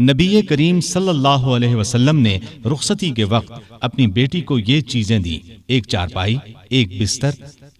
نبی کریم صلی اللہ علیہ وسلم نے رخصتی کے وقت اپنی بیٹی کو یہ چیزیں دی: ایک چارپائی، ایک بستر،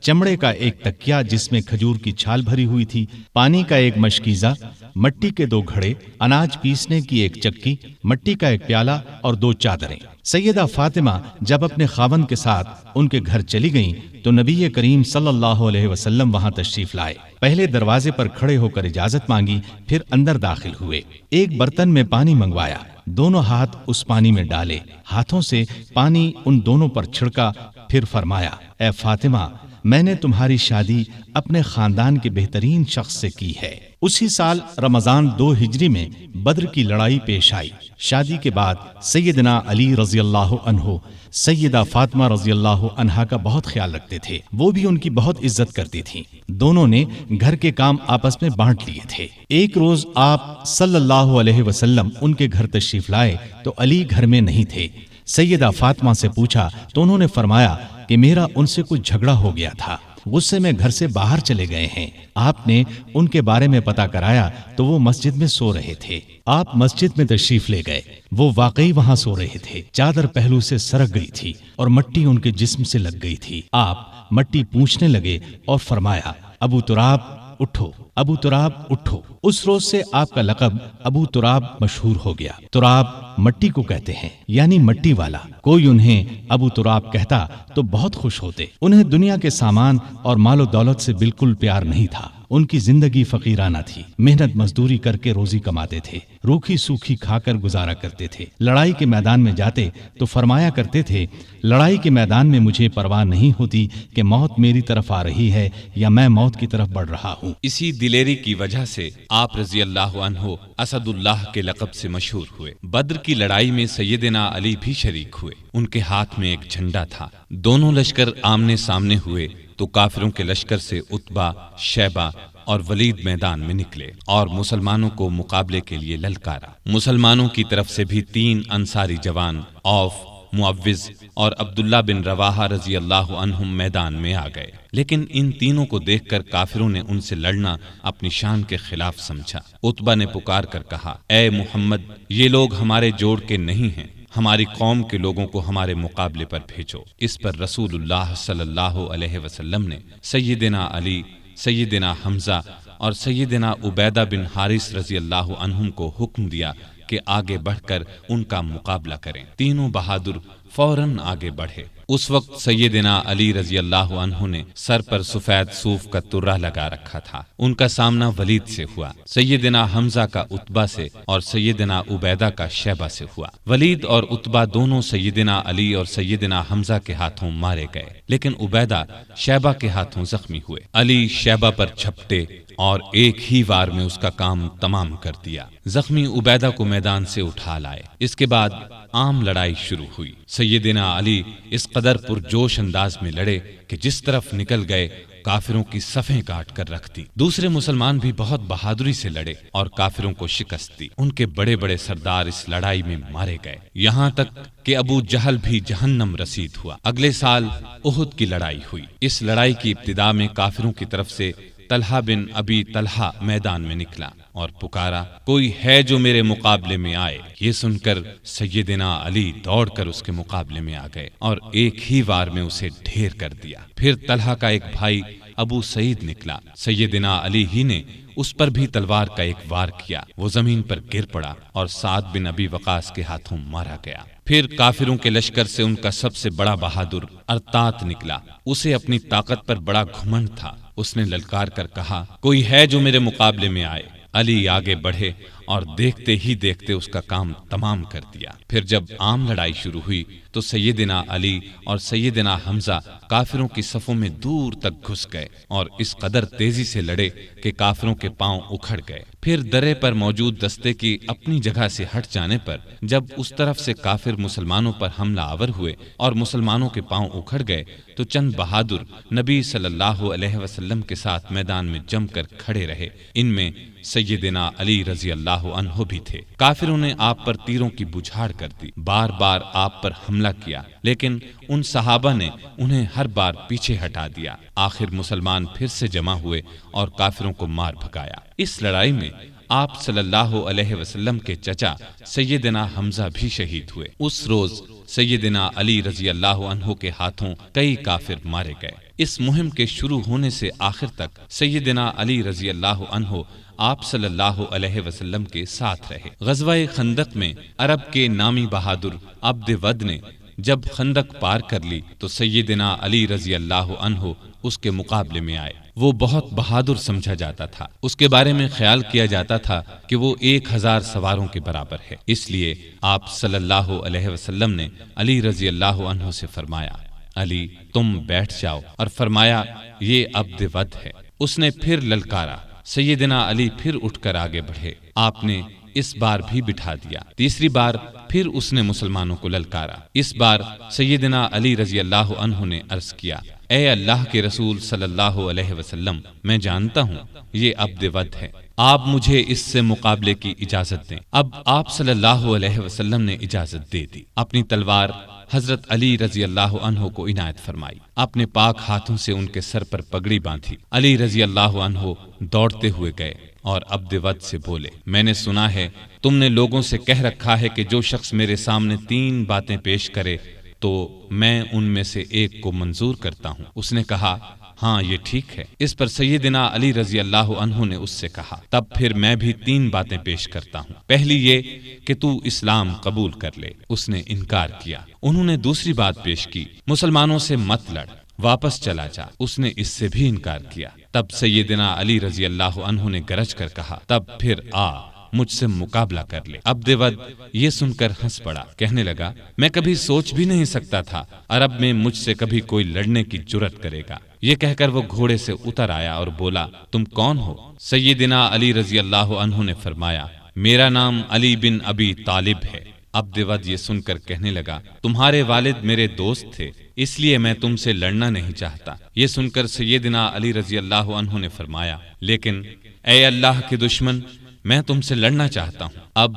چمڑے کا ایک تکیا جس میں کھجور کی چھال بھری ہوئی تھی، پانی کا ایک مشکیزہ، مٹی کے 2 گھڑے، اناج پیسنے کی ایک چکی، مٹی کا ایک پیالہ اور 2 چادریں۔ سیدہ فاطمہ جب اپنے خاوند کے ساتھ ان کے گھر چلی گئیں تو نبی کریم صلی اللہ علیہ وسلم وہاں تشریف لائے۔ پہلے دروازے پر کھڑے ہو کر اجازت مانگی، پھر اندر داخل ہوئے۔ ایک برتن میں پانی منگوایا، دونوں ہاتھ اس پانی میں ڈالے، ہاتھوں سے پانی ان دونوں پر چھڑکا، پھر فرمایا: اے فاطمہ، میں نے تمہاری شادی اپنے خاندان کے بہترین شخص سے کی ہے۔ اسی سال رمضان 2 ہجری میں بدر کی لڑائی پیش آئی۔ شادی کے بعد سیدنا علی رضی اللہ عنہ سیدہ فاطمہ رضی اللہ عنہا کا بہت خیال رکھتے تھے، وہ بھی ان کی بہت عزت کرتی تھیں۔ دونوں نے گھر کے کام آپس میں بانٹ لیے تھے۔ ایک روز آپ صلی اللہ علیہ وسلم ان کے گھر تشریف لائے تو علی گھر میں نہیں تھے۔ سیدہ فاطمہ سے پوچھا تو انہوں نے فرمایا کہ میرا ان سے کچھ جھگڑا ہو گیا تھا، غصے میں گھر سے باہر چلے گئے ہیں۔ آپ نے ان کے بارے میں پتہ کرایا تو وہ مسجد میں سو رہے تھے۔ آپ مسجد میں تشریف لے گئے، وہ واقعی وہاں سو رہے تھے۔ چادر پہلو سے سرک گئی تھی اور مٹی ان کے جسم سے لگ گئی تھی۔ آپ مٹی پوچھنے لگے اور فرمایا: ابو تراب اٹھو، ابو تراب اٹھو۔ اس روز سے آپ کا لقب ابو تراب مشہور ہو گیا۔ تراب مٹی کو کہتے ہیں، یعنی مٹی والا۔ کوئی انہیں ابو تراب کہتا تو بہت خوش ہوتے۔ انہیں دنیا کے سامان اور مال و دولت سے بالکل پیار نہیں تھا۔ ان کی زندگی فقیرانہ تھی، محنت مزدوری کر کے روزی کماتے تھے، روکھی سوکھی کھا کر گزارا کرتے تھے۔ لڑائی کے میدان میں جاتے تو فرمایا کرتے تھے: لڑائی کے میدان میں مجھے پرواہ نہیں ہوتی کہ موت میری طرف آ رہی ہے یا میں موت کی طرف بڑھ رہا ہوں۔ اسی دلیری کی وجہ سے آپ رضی اللہ عنہ اسد اللہ کے لقب سے مشہور ہوئے۔ بدر کی لڑائی میں سیدنا علی بھی شریک ہوئے۔ ان کے ہاتھ میں ایک جھنڈا تھا۔ دونوں لشکر آمنے سامنے ہوئے تو کافروں کے لشکر سے عتبہ، شیبہ اور ولید میدان میں نکلے اور مسلمانوں کو مقابلے کے لیے للکارا۔ مسلمانوں کی طرف سے بھی 3 انصاری جوان، عوف، معوذ اور عبداللہ بن رواحہ رضی اللہ عنہم میدان میں آ گئے، لیکن ان تینوں کو دیکھ کر کافروں نے ان سے لڑنا اپنی شان کے خلاف سمجھا۔ عتبہ نے پکار کر کہا: اے محمد، یہ لوگ ہمارے جوڑ کے نہیں ہیں، ہماری قوم کے لوگوں کو ہمارے مقابلے پر بھیجو۔ اس پر رسول اللہ صلی اللہ علیہ وسلم نے سیدنا علی، سیدنا حمزہ اور سیدنا عبیدہ بن حارث رضی اللہ عنہم کو حکم دیا کہ آگے بڑھ کر ان کا مقابلہ کریں۔ تینوں بہادر فوراً آگے بڑھے۔ اس وقت سیدنا علی رضی اللہ عنہ نے سر پر سفید صوف کا ترہ لگا رکھا تھا۔ ان کا سامنا ولید سے ہوا، سیدنا حمزہ کا عتبہ سے اور سیدنا عبیدہ کا شیبہ سے ہوا۔ ولید اور عتبہ دونوں سیدنا علی اور سیدنا حمزہ کے ہاتھوں مارے گئے، لیکن عبیدہ شیبہ کے ہاتھوں زخمی ہوئے۔ علی شیبہ پر جھپٹے اور ایک ہی وار میں اس کا کام تمام کر دیا۔ زخمی عبیدہ کو میدان سے اٹھا لائے۔ اس کے بعد عام لڑائی شروع ہوئی۔ سیدنا علی اس قدر پرجوش انداز میں لڑے کہ جس طرف نکل گئے کافروں کی صفیں کاٹ کر رکھ دی۔ دوسرے مسلمان بھی بہت بہادری سے لڑے اور کافروں کو شکست دی۔ ان کے بڑے بڑے سردار اس لڑائی میں مارے گئے، یہاں تک کہ ابو جہل بھی جہنم رسید ہوا۔ اگلے سال احد کی لڑائی ہوئی۔ اس لڑائی کی ابتدا میں کافروں کی طرف سے طلحہ بن ابی طلحہ میدان میں نکلا اور پکارا: کوئی ہے جو میرے مقابلے میں آئے؟ یہ سن کر سیدنا علی دوڑ کر اس کے مقابلے میں آ گئے اور ایک ہی وار میں اسے ڈھیر کر دیا۔ پھر طلحہ کا ایک بھائی ابو سعید نکلا۔ سیدنا علی ہی نے اس پر بھی تلوار کا ایک وار کیا، وہ زمین پر گر پڑا اور سعد بن ابی وقاص کے ہاتھوں مارا گیا۔ پھر کافروں کے لشکر سے ان کا سب سے بڑا بہادر ارطاط نکلا۔ اسے اپنی طاقت پر بڑا گھمنڈ تھا۔ اس نے للکار کر کہا: کوئی ہے جو میرے مقابلے میں آئے؟ علی آگے بڑھے اور دیکھتے ہی دیکھتے اس کا کام تمام کر دیا۔ پھر جب عام لڑائی شروع ہوئی تو سیدنا علی اور سیدنا حمزہ کافروں کی صفوں میں دور تک گھس گئے اور اس قدر تیزی سے لڑے کہ کافروں کے پاؤں اکھڑ گئے۔ پھر درے پر موجود دستے کی اپنی جگہ سے ہٹ جانے پر جب اس طرف سے کافر مسلمانوں پر حملہ آور ہوئے اور مسلمانوں کے پاؤں اکھڑ گئے تو چند بہادر نبی صلی اللہ علیہ وسلم کے ساتھ میدان میں جم کر کھڑے رہے۔ ان میں سیدنا علی رضی اللہ عنہ بھی تھے۔ کافروں نے آپ پر تیروں کی بچھاڑ کر دی، بار بار آپ پر حملہ کیا، لیکن ان صحابہ نے انہیں ہر بار پیچھے ہٹا دیا۔ آخر مسلمان پھر سے جمع ہوئے اور کافروں کو مار بھگایا۔ اس لڑائی میں آپ صلی اللہ علیہ وسلم کے چچا سیدنا حمزہ بھی شہید ہوئے۔ اس روز سیدنا علی رضی اللہ عنہ کے ہاتھوں کئی کافر مارے گئے۔ اس مہم کے شروع ہونے سے آخر تک سیدنا علی رضی اللہ عنہ آپ صلی اللہ علیہ وسلم کے ساتھ رہے۔ غزوہ خندق میں عرب کے نامی بہادر عبد ود نے جب خندق پار کر لی تو سیدنا علی رضی اللہ عنہ اس کے مقابلے میں آئے۔ وہ بہت بہادر سمجھا جاتا تھا، اس کے بارے میں خیال کیا جاتا تھا کہ وہ 1000 سواروں کے برابر ہے۔ اس لیے آپ صلی اللہ علیہ وسلم نے علی رضی اللہ عنہ سے فرمایا، علی تم بیٹھ جاؤ، اور فرمایا یہ عبد ود ہے۔ اس نے پھر للکارا، سیدنا علی پھر اٹھ کر آگے بڑھے، آپ نے اس بار بھی بٹھا دیا۔ تیسری بار پھر اس نے مسلمانوں کو للکارا۔ اس بار سیدنا علی رضی اللہ عنہ نے عرض کیا، اے اللہ کے رسول صلی اللہ علیہ وسلم، میں جانتا ہوں یہ عبد ود ہے، آپ مجھے اس سے مقابلے کی اجازت دیں۔ اب آپ صلی اللہ علیہ وسلم نے اجازت دے دی۔ اپنی تلوار حضرت علی رضی اللہ عنہ کو عنایت فرمائی، اپنے پاک ہاتھوں سے ان کے سر پر پگڑی باندھی۔ علی رضی اللہ عنہ دوڑتے ہوئے گئے اور عبد ود سے بولے، میں نے سنا ہے تم نے لوگوں سے کہہ رکھا ہے کہ جو شخص میرے سامنے 3 باتیں پیش کرے تو میں ان میں سے ایک کو منظور کرتا ہوں۔ اس نے کہا، ہاں یہ ٹھیک ہے۔ اس پر سیدنا علی رضی اللہ عنہ نے اس سے کہا، تب پھر میں بھی 3 باتیں پیش کرتا ہوں۔ پہلی یہ کہ تو اسلام قبول کر لے۔ اس نے انکار کیا۔ انہوں نے دوسری بات پیش کی، مسلمانوں سے مت لڑ، واپس چلا جا۔ اس نے اس سے بھی انکار کیا۔ تب سیدنا علی رضی اللہ عنہ نے گرج کر کہا، تب پھر آ مجھ سے مقابلہ کر لے۔ عبد ود یہ سن کر ہنس پڑا، کہنے لگا، میں کبھی سوچ بھی نہیں سکتا تھا عرب میں مجھ سے کبھی کوئی لڑنے کی جرأت کرے گا۔ یہ کہہ کر وہ گھوڑے سے اتر آیا اور بولا، تم کون ہو؟ سیدنا علی رضی اللہ عنہ نے فرمایا، میرا نام علی بن ابی طالب ہے۔ عبد ود یہ سن کر کہنے لگا، تمہارے والد میرے دوست تھے، اس لیے میں تم سے لڑنا نہیں چاہتا۔ یہ سن کر سیدنا علی رضی اللہ عنہ نے فرمایا، لیکن اے اللہ کے دشمن، میں تم سے لڑنا چاہتا ہوں۔ اب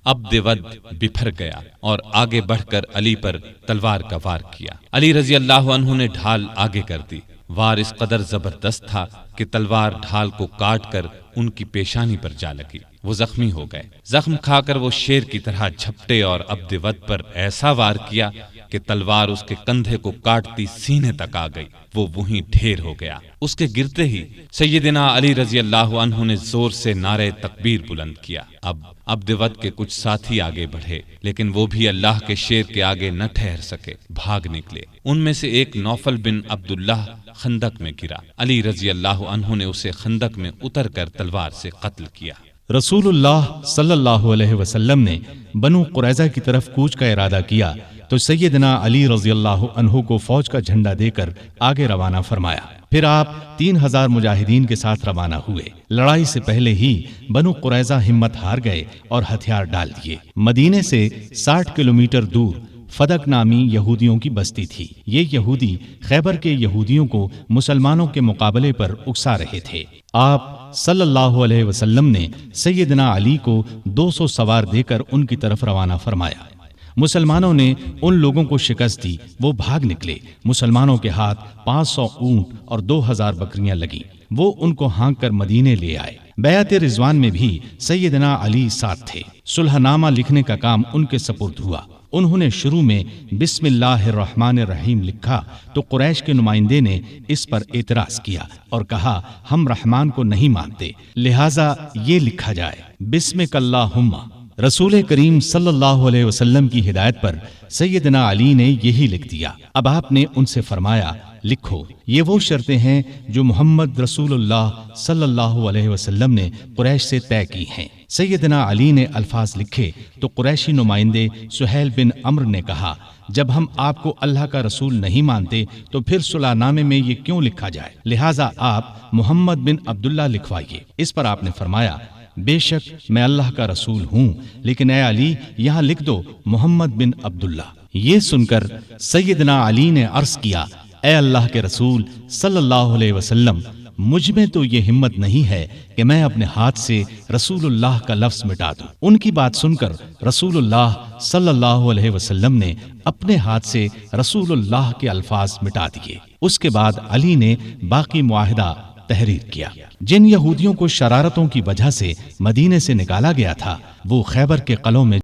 عبد ود بپھر گیا اور آگے بڑھ کر علی پر تلوار کا وار کیا۔ علی رضی اللہ عنہ نے ڈھال آگے کر دی۔ وار اس قدر زبردست تھا کہ تلوار ڈھال کو کاٹ کر ان کی پیشانی پر جا لگی۔ وہ زخمی ہو گئے۔ زخم کھا کر وہ شیر کی طرح جھپٹے اور عبد ود پر ایسا وار کیا کہ تلوار اس کے کندھے کو کاٹتی سینے تک آ گئی۔ وہ وہیں ڈھیر ہو گیا۔ اس کے گرتے ہی سیدنا علی رضی اللہ عنہ نے زور سے نعرہ تکبیر بلند کیا۔ اب عبد ود کے کچھ ساتھی آگے بڑھے، لیکن وہ بھی اللہ کے شیر کے آگے نہ ٹھہر سکے، بھاگ نکلے۔ ان میں سے ایک نوفل بن عبداللہ خندق میں گرا۔ علی رضی اللہ عنہ نے اسے خندق میں اتر کر تلوار سے قتل کیا۔ رسول اللہ صلی اللہ علیہ وسلم نے بنو قریظہ کی طرف کوچ کا ارادہ کیا تو سیدنا علی رضی اللہ عنہ کو فوج کا جھنڈا دے کر آگے روانہ فرمایا۔ پھر آپ 3000 مجاہدین کے ساتھ روانہ ہوئے۔ لڑائی سے پہلے ہی بنو قریظہ ہمت ہار گئے اور ہتھیار ڈال دیے۔ مدینے سے 60 کلومیٹر دور فدق نامی یہودیوں کی بستی تھی۔ یہ یہودی خیبر کے یہودیوں کو مسلمانوں کے مقابلے پر اکسا رہے تھے۔ آپ صلی اللہ علیہ وسلم نے سیدنا علی کو 200 سوار دے کر ان کی طرف روانہ فرمایا۔ مسلمانوں نے ان لوگوں کو شکست دی، وہ بھاگ نکلے۔ مسلمانوں کے ہاتھ 500 اونٹ اور 2000 بکریاں لگیں۔ وہ ان کو ہانک کر مدینے لے آئے۔ بیعت رضوان میں بھی سیدنا علی ساتھ تھے۔ صلح نامہ لکھنے کا کام ان کے سپرد ہوا۔ انہوں نے شروع میں بسم اللہ الرحمن الرحیم لکھا تو قریش کے نمائندے نے اس پر اعتراض کیا اور کہا، ہم رحمان کو نہیں مانتے، لہٰذا یہ لکھا جائے بسمک اللہم۔ رسول کریم صلی اللہ علیہ وسلم کی ہدایت پر سیدنا علی نے یہی لکھ دیا۔ اب آپ نے ان سے فرمایا، لکھو، یہ وہ شرطیں ہیں جو محمد رسول اللہ صلی اللہ علیہ وسلم نے قریش سے طے کی ہیں۔ سیدنا علی نے الفاظ لکھے تو قریشی نمائندے سہیل بن عمرو نے کہا، جب ہم آپ کو اللہ کا رسول نہیں مانتے تو پھر صلح نامے میں یہ کیوں لکھا جائے؟ لہٰذا آپ محمد بن عبداللہ لکھوائیے۔ اس پر آپ نے فرمایا، بے شک میں اللہ کا رسول ہوں، لیکن اے علی یہاں لکھ دو محمد بن عبداللہ۔ یہ سن کر سیدنا علی نے عرض کیا، اے اللہ کے رسول صلی اللہ علیہ وسلم، مجھ میں تو یہ ہمت نہیں ہے کہ میں اپنے ہاتھ سے رسول اللہ کا لفظ مٹا دوں۔ ان کی بات سن کر رسول اللہ صلی اللہ علیہ وسلم نے اپنے ہاتھ سے رسول اللہ کے الفاظ مٹا دیے۔ اس کے بعد علی نے باقی معاہدہ تحریر کیا۔ جن یہودیوں کو شرارتوں کی وجہ سے مدینے سے نکالا گیا تھا وہ خیبر کے قلعوں میں